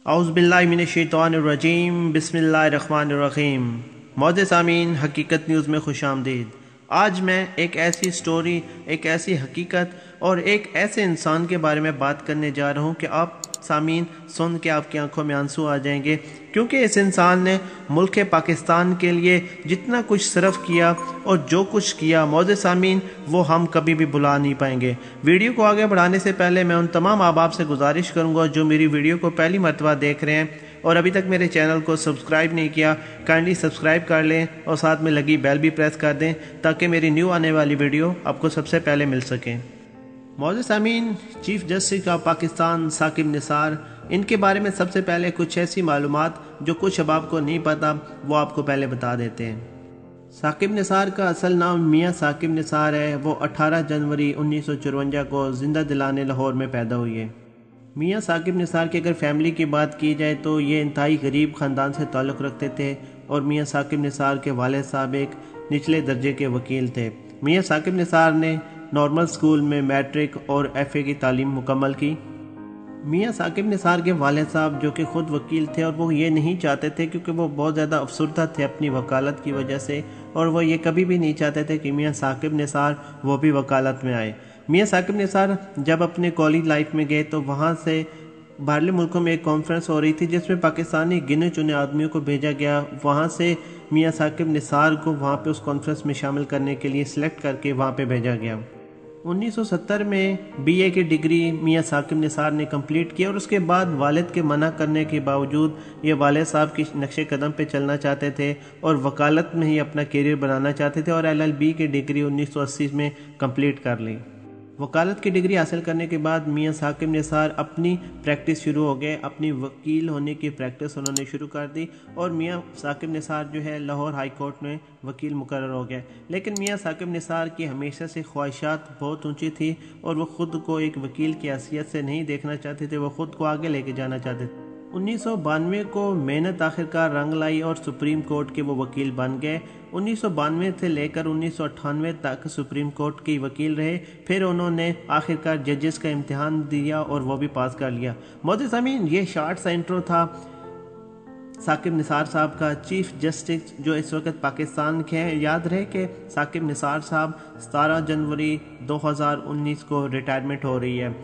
औज़ुबिल्लाहिमिनश्शैतानिर्रजीम बिस्मिल्लाहिर्रहमानिर्रहीम। मौज़े सामीन, हकीकत न्यूज़ में खुश आमदीद। आज मैं एक ऐसी स्टोरी, एक ऐसी हकीकत और एक ऐसे इंसान के बारे में बात करने जा रहा हूँ कि आप सामीन सुन के आपकी आंखों में आंसू आ जाएंगे, क्योंकि इस इंसान ने मुल्क पाकिस्तान के लिए जितना कुछ सर्फ किया और जो कुछ किया मौज़े सामीन, वो हम कभी भी भुला नहीं पाएंगे। वीडियो को आगे बढ़ाने से पहले मैं उन तमाम अहबाब से गुजारिश करूंगा जो मेरी वीडियो को पहली मरतबा देख रहे हैं और अभी तक मेरे चैनल को सब्सक्राइब नहीं किया, काइंडली सब्सक्राइब कर लें और साथ में लगी बेल भी प्रेस कर दें ताकि मेरी न्यू आने वाली वीडियो आपको सबसे पहले मिल सके। मौज़े सामीन, chief justice of Pakistan Saqib Nisar, इनके बारे में सबसे पहले कुछ ऐसी मालूमात जो कुछ अहबाब को नहीं पता वो आपको पहले बता देते हैं। साकिब निसार का असल नाम मियाँ साकिब निसार है। वो 18 जनवरी 1954 को जिंदा दिलाने लाहौर में पैदा हुई है। मियाँ साकिब निसार की अगर फैमिली की बात की जाए तो ये इंतहाई गरीब ख़ानदान से ताल्लुक़ रखते थे और मियाँ साकिब निसार के वालिद साहब एक निचले दर्जे के वकील थे। मियाँ साकिब निसार ने नॉर्मल स्कूल में मैट्रिक और FA की तालीम मुकम्मल की। मियाँ साकिब निसार के वालिद साहब जो कि ख़ुद वकील थे और वो ये नहीं चाहते थे, क्योंकि वो बहुत ज़्यादा अफसरदा थे अपनी वकालत की वजह से, और वो ये कभी भी नहीं चाहते थे कि मियाँ साकिब निसार वो भी वकालत में आए। मियाँ साकिब निसार जब अपने कॉलेज लाइफ में गए तो वहाँ से बाहरले मुल्कों में एक कॉन्फ्रेंस हो रही थी जिसमें पाकिस्तानी गिने चुने आदमियों को भेजा गया। वहाँ से मियाँ साकिब निसार को वहाँ पे उस कॉन्फ्रेंस में शामिल करने के लिए सिलेक्ट करके वहाँ पे भेजा गया। 1970 में BA की डिग्री मियाँ साकिब निसार ने कंप्लीट की और उसके बाद वालिद के मना करने के बावजूद ये वालिद साहब की नक्शे कदम पे चलना चाहते थे और वकालत में ही अपना करियर बनाना चाहते थे और LLB की डिग्री 1980 में कंप्लीट कर ली। वकालत की डिग्री हासिल करने के बाद मियाँ साकिब निसार अपनी प्रैक्टिस शुरू हो गए। अपनी वकील होने की प्रैक्टिस उन्होंने शुरू कर दी और मियाँ साकिब निसार जो है लाहौर हाई कोर्ट में वकील मुकर्रर हो गए। लेकिन मियाँ साकिब निसार की हमेशा से ख्वाहिशात बहुत ऊंची थी और वो ख़ुद को एक वकील की हैसियत से नहीं देखना चाहते थे, वो ख़ुद को आगे लेके जाना चाहते थे। 1992 को मेहनत आखिरकार रंग लाई और सुप्रीम कोर्ट के वो वकील बन गए। 1992 से लेकर 1998 तक सुप्रीम कोर्ट के वकील रहे। फिर उन्होंने आखिरकार जजेस का इम्तिहान दिया और वो भी पास कर लिया। मौज़े सामीन, ये शॉर्ट सा इंट्रो था साकिब निसार साहब का, चीफ जस्टिस जो इस वक्त पाकिस्तान के हैं। याद रहे कि साकिब निसार साहब 17 जनवरी 2019 को रिटायरमेंट हो रही है।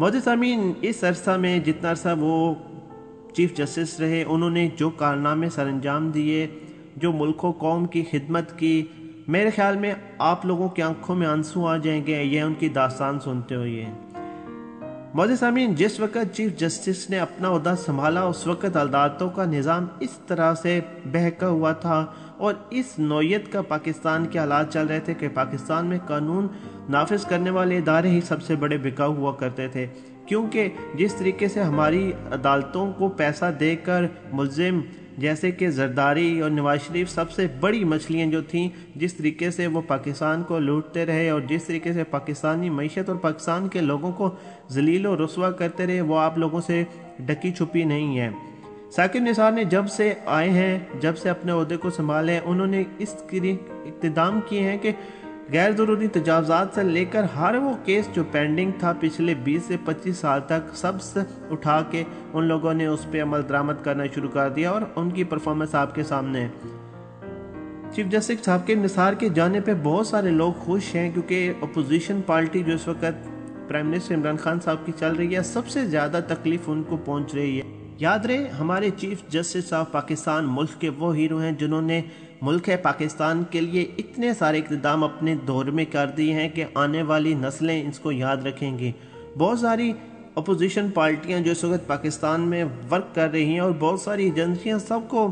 मौज़े सामीन, इस अरसा में जितना अरसा वो चीफ जस्टिस रहे उन्होंने जो कारनामे सरअंजाम दिए, जो मुल्क कौम की खिदमत की, मेरे ख्याल में आप लोगों की आंखों में आंसू आ जाएंगे ये उनकी दास्तान सुनते हुए। मौज़े सामीन, जिस वक्त चीफ जस्टिस ने अपना ओहदा संभाला उस वक्त अदालतों का निज़ाम इस तरह से बहका हुआ था और इस नौयत का पाकिस्तान के हालात चल रहे थे कि पाकिस्तान में कानून नाफिज करने वाले इदारे ही सबसे बड़े बिकाऊ हुआ करते थे, क्योंकि जिस तरीके से हमारी अदालतों को पैसा देकर मुल्जिम जैसे कि जरदारी और नवाज शरीफ सबसे बड़ी मछलियाँ जो थीं, जिस तरीके से वो पाकिस्तान को लूटते रहे और जिस तरीके से पाकिस्तानी मईशत और पाकिस्तान के लोगों को जलील और रुस्वा करते रहे, वो आप लोगों से ढकी छुपी नहीं है। साकिब निसार ने जब से आए हैं, जब से अपने ओहदे को संभाले, उन्होंने इस इक़्तिदाम किए हैं कि गैर ज़रूरी तजावज़ात से लेकर हर वो केस जो पेंडिंग था पिछले 20 से 25 साल तक, सब से उठा के उन लोगों ने उस पर अमल दरामद करना शुरू कर दिया और उनकी परफॉर्मेंस आपके सामने है। चीफ जस्टिस साकिब निसार के जाने पे बहुत सारे लोग खुश हैं, क्योंकि अपोजिशन पार्टी जो इस वक्त प्राइम मिनिस्टर इमरान खान साहब की चल रही है, सबसे ज़्यादा तकलीफ उनको पहुँच रही है। याद रहे, हमारे चीफ जस्टिस ऑफ पाकिस्तान मुल्क के वो हीरो हैं जिन्होंने मुल्क पाकिस्तान के लिए इतने सारे इक़्तिदाम अपने दौर में कर दिए हैं कि आने वाली नस्लें इसको याद रखेंगी। बहुत सारी अपोजिशन पार्टियां जो इस वक्त पाकिस्तान में वर्क कर रही हैं और बहुत सारी एजेंसियां, सबको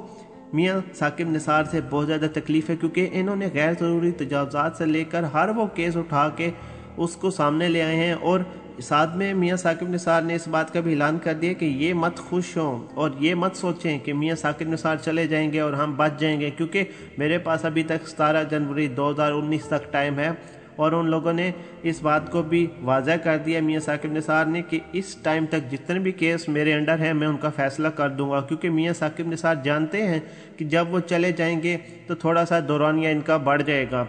मियाँ साकिब निसार से बहुत ज़्यादा तकलीफ़ है, क्योंकि इन्होंने गैर ज़रूरी तजावज़ात से लेकर हर वो केस उठा के उसको सामने ले आए हैं। और साथ में मियाँ साकिब निसार ने इस बात का भी ऐलान कर दिया कि ये मत खुश हों और ये मत सोचें कि मियाँ साकिब निसार चले जाएंगे और हम बच जाएंगे, क्योंकि मेरे पास अभी तक 17 जनवरी 2019 तक टाइम है। और उन लोगों ने इस बात को भी वाज़ह कर दिया मियाँ साकिब निसार ने कि इस टाइम तक जितने भी केस मेरे अंडर हैं मैं उनका फ़ैसला कर दूंगा, क्योंकि मियाँ साकिब निसार जानते हैं कि जब वो चले जाएंगे तो थोड़ा सा दौरानिया इनका बढ़ जाएगा।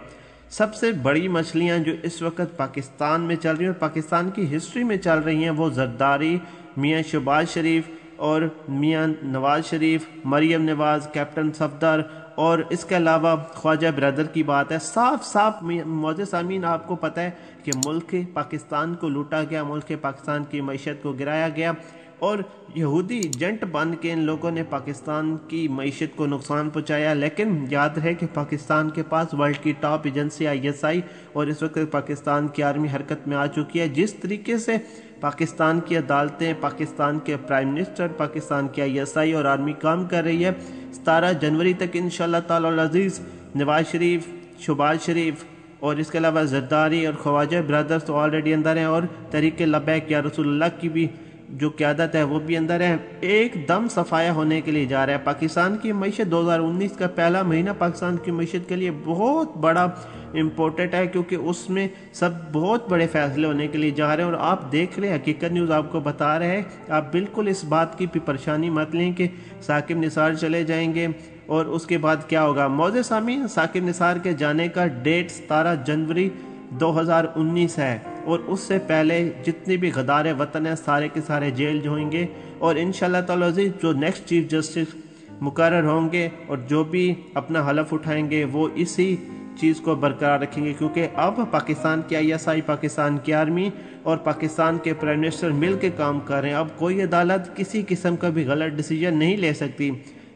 सबसे बड़ी मछलियां जो इस वक्त पाकिस्तान में चल रही हैं और पाकिस्तान की हिस्ट्री में चल रही हैं, वो जरदारी, मियाँ शहबाज शरीफ, اور میاں نواز شریف، مریم نواز، کیپٹن صفدر اور اس کے علاوہ خواجہ برادر کی بات ہے، صاف صاف معزز سامعین آپ کو پتہ ہے کہ ملک پاکستان کو لوٹا گیا، ملک پاکستان کی معیشت کو گرایا گیا اور یہودی ایجنٹ بن کے ان لوگوں نے پاکستان کی معیشت کو نقصان پہنچایا۔ لیکن یاد رہے کہ پاکستان کے پاس ورلڈ کی ٹاپ ایجنسی ISI اور اس وقت پاکستان کی آرمی حرکت میں آ چکی ہے۔ جس طریقے سے پاکستان کی عدالتیں، پاکستان کے پرائم منسٹر، پاکستان کی ISI اور آرمی کام کر رہی ہے، 17 جنوری تک انشاءاللہ تعالی العزیز نواز شریف، شہباز شریف اور اس کے علاوہ زرداری اور خواجہ برادرز تو آلریڈی اندر ہیں، اور تحریک لبیک یا رسول اللہ کی بھی جو قیادت ہے وہ بھی اندر ہے، ایک دم صفایا ہونے کے لیے جا رہا ہے۔ پاکستان کی معیشت 2019 کا پہلا مہینہ پاکستان کی معیشت کے لیے بہت بڑا امپورٹنٹ ہے، کیونکہ اس میں سب بہت بڑے فیصلے ہونے کے لیے جا رہے ہیں، اور آپ دیکھ لیں حقیقت نیوز آپ کو بتا رہے ہیں، آپ بالکل اس بات کی بھی پریشانی مت لیں کہ ثاقب نثار چلے جائیں گے اور اس کے بعد کیا ہوگا۔ معزز سامعین، ثاقب نثار کے جانے کا ڈیٹ 17 جنوری 2019 ہے، اور اس سے پہلے جتنے بھی غدار وطن ہیں سارے کے سارے جیل جوئیں گے، اور انشاءاللہ تعالی عزیز جو نیکسٹ چیف جسٹس مقرر ہوں گے اور جو بھی اپنا حلف اٹھائیں گے وہ اسی چیز کو برقرار رکھیں گے، کیونکہ اب پاکستان کی ISI، پاکستان کی آرمی اور پاکستان کے پرائم منسٹر مل کے کام کر رہے ہیں۔ اب کوئی عدالت کسی قسم کا بھی غلط ڈیسیجن نہیں لے سکتی۔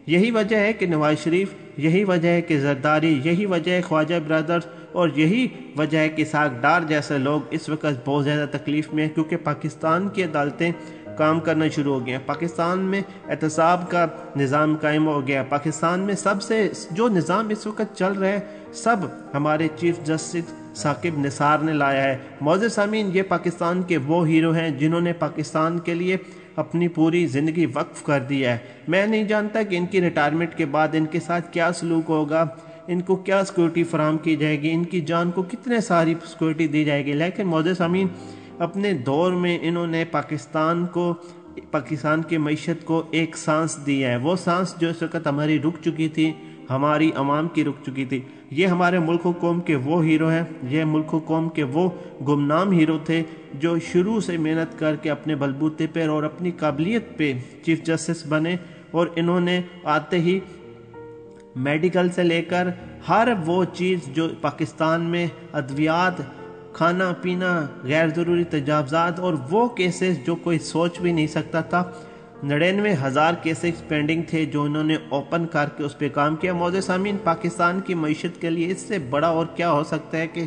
یہی وجہ ہے کہ نواز شریف، یہی وجہ ہے کہ زرداری، یہی وجہ ہے خواجہ برادرز، اور یہی وجہ ہے کہ اسحاق ڈار جیسے لوگ اس وقت بہت زیادہ تکلیف میں ہیں، کیونکہ پاکستان کی عدالتیں کام کرنا شروع ہو گیا، پاکستان میں احتساب کا نظام قائم ہو گیا، پاکستان میں سب سے جو نظام اس وقت چل رہا ہے سب ہمارے چیف جسٹس ثاقب نثار نے لایا ہے۔ معزز سامعین، یہ پاکستان کے وہ ہیرو ہیں جنہوں نے پاکستان کے لیے اپنی پوری زندگی وقف کر دی ہے۔ میں نہیں جانتا کہ ان کی ریٹائرمنٹ کے بعد ان کے ساتھ کیا سلوک ہوگا، ان کو کیا سیکورٹی فراہم کی جائے گی، ان کی جان کو کتنے ساری سیکورٹی دی جائے گی، لیکن معزز سامعین اپنے دور میں انہوں نے پاکستان کی معیشت کو ایک سانس دی ہے، وہ سانس جو اس وقت ہماری رک چکی تھی، ہماری عوام کی رک چکی تھی۔ یہ ہمارے ملک و قوم کے وہ ہیرو ہیں، یہ ملک و قوم کے وہ گمنام ہیرو تھے جو شروع سے محنت کر کے اپنے بلبوتے پہ اور اپنی قابلیت پہ چیف جسٹس بنے، اور انہوں نے آتے ہی میڈیکل سے لے کر ہر وہ چیز جو پاکستان میں ادویات، کھانا پینا، غیر ضروری تجاوزات اور وہ کیسز جو کوئی سوچ بھی نہیں سکتا تھا، 99,000 کیسز پینڈنگ تھے جو انہوں نے اوپن کر کے اس پہ کام کیا۔ معزز سامعین، پاکستان کی معیشت کے لیے اس سے بڑا اور کیا ہو سکتا ہے کہ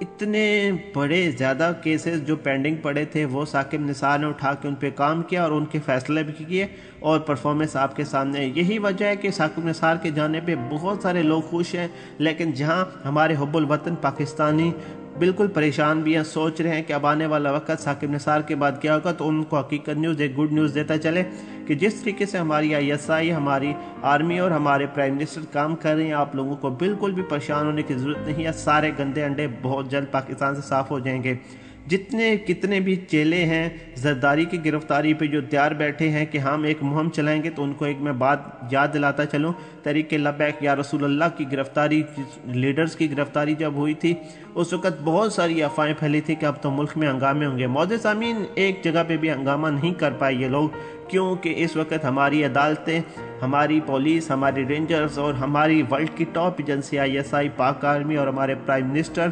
اتنے بڑے زیادہ کیسز جو پینڈنگ پڑے تھے وہ ثاقب نثار نے اٹھا کے ان پہ کام کیا اور ان کے فیصلے بھی کیے اور پرفارمنس آپ کے سامنے ہے۔ یہی وجہ ہے کہ ثاقب نثار کے جانے پہ بہت سارے لوگ خوش ہیں، لیکن جہاں ہمارے حب الوطن پاکستانی بالکل پریشان بھی ہیں، سوچ رہے ہیں کہ اب آنے والا وقت ثاقب نثار کے بعد کیا ہوگا، تو ان کو حقیقت نیوز ایک گڈ نیوز دیتا چلے کہ جس طریقے سے ہماری ISI، ہماری آرمی اور ہمارے پرائم منسٹر کام کر رہے ہیں، آپ لوگوں کو بالکل بھی پریشان ہونے کی ضرورت نہیں ہے۔ سارے گندے انڈے بہت جلد پاکستان سے صاف ہو جائیں گے۔ کتنے بھی چیلے ہیں زرداری کی گرفتاری پہ جو تیار بیٹھے ہیں کہ ہم ایک مہم چلائیں گے، تو ان کو ایک میں بات یاد دلاتا چلوں، تحریک لبیک یا رسول اللہ کی گرفتاری، لیڈرز کی گرفتاری جب ہوئی تھی اس وقت بہت ساری افواہیں پھیلی تھی کہ اب تو ملک میں ہنگامے ہوں گے۔ معزز سامعین، ایک جگہ پہ بھی ہنگامہ نہیں کر پائے یہ لوگ، کیونکہ اس وقت ہماری عدالتیں، ہماری پولیس، ہماری رینجرز اور ہماری ورلڈ کی ٹاپ ایجنسی ISI، پاک آرمی اور ہمارے پرائم منسٹر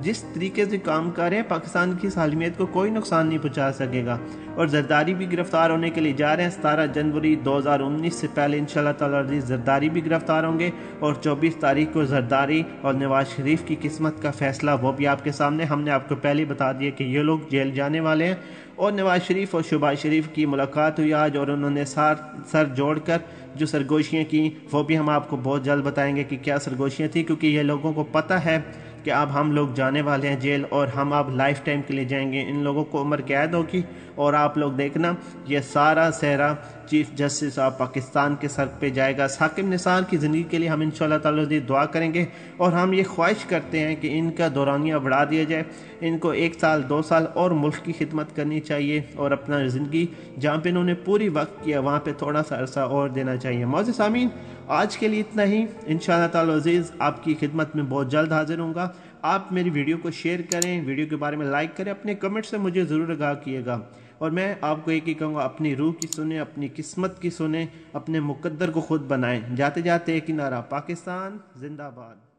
جس طریقے سے کام کر رہے ہیں، پاکستان کی سالمیت کو کوئی نقصان نہیں پہنچا سکے گا۔ اور زرداری بھی گرفتار ہونے کے لیے جا رہے ہیں، 17 جنوری 2019 سے پہلے انشاءاللہ تعالی زرداری بھی گرفتار ہوں گے، اور 24 تاریخ کو زرداری اور نواز شریف کی قسمت کا فیصلہ وہ بھی آپ کے سامنے۔ ہم نے آپ کو پہلے بتا دیا کہ یہ لوگ جیل جانے والے ہیں، اور نواز شریف اور شہباز شریف کی ملاقات ہوئی آج، اور انہوں نے سر جوڑ کر جو سرگوشیاں کی وہ بھی ہم آپ کو بہت جلد بتائیں گے کہ کیا سرگوشیاں تھیں، کیونکہ یہ لوگوں کو پتہ ہے کہ اب ہم لوگ جانے والے ہیں جیل، اور ہم اب لائف ٹائم کے لیے جائیں گے، ان لوگوں کو عمر قید ہوگی، اور آپ لوگ دیکھنا یہ سارا سہرا چیف جسٹس آف پاکستان کے سر پہ جائے گا۔ ثاقب نثار کی زندگی کے لیے ہم انشاءاللہ تعالی دعا کریں گے، اور ہم یہ خواہش کرتے ہیں کہ ان کا دورانیہ بڑھا دیا جائے، ان کو 1 سال 2 سال اور ملک کی خدمت کرنی چاہیے، اور اپنا زندگی جہاں پہ انہوں نے پوری وقت کیا وہاں پہ تھوڑا سا عرصہ اور دینا چاہیے۔ معزز سامعین، آج کے لیے اتنا ہی، انشاءاللہ تعالی عزیز آپ کی خدمت میں بہت جلد حاضر ہوں گا۔ آپ میری ویڈیو کو شیئر کریں، ویڈیو کے بارے میں لائک کریں، اپنے کمنٹ سے مجھے ضرور آگاہ کیے گا۔ اور میں آپ کو ایک ہی کہوں گا، اپنی روح کی سنیں، اپنی قسمت کی سنیں، اپنے مقدر کو خود بنائیں۔ جاتے جاتے ایک ہی نعرہ، پاکستان زندہ باد۔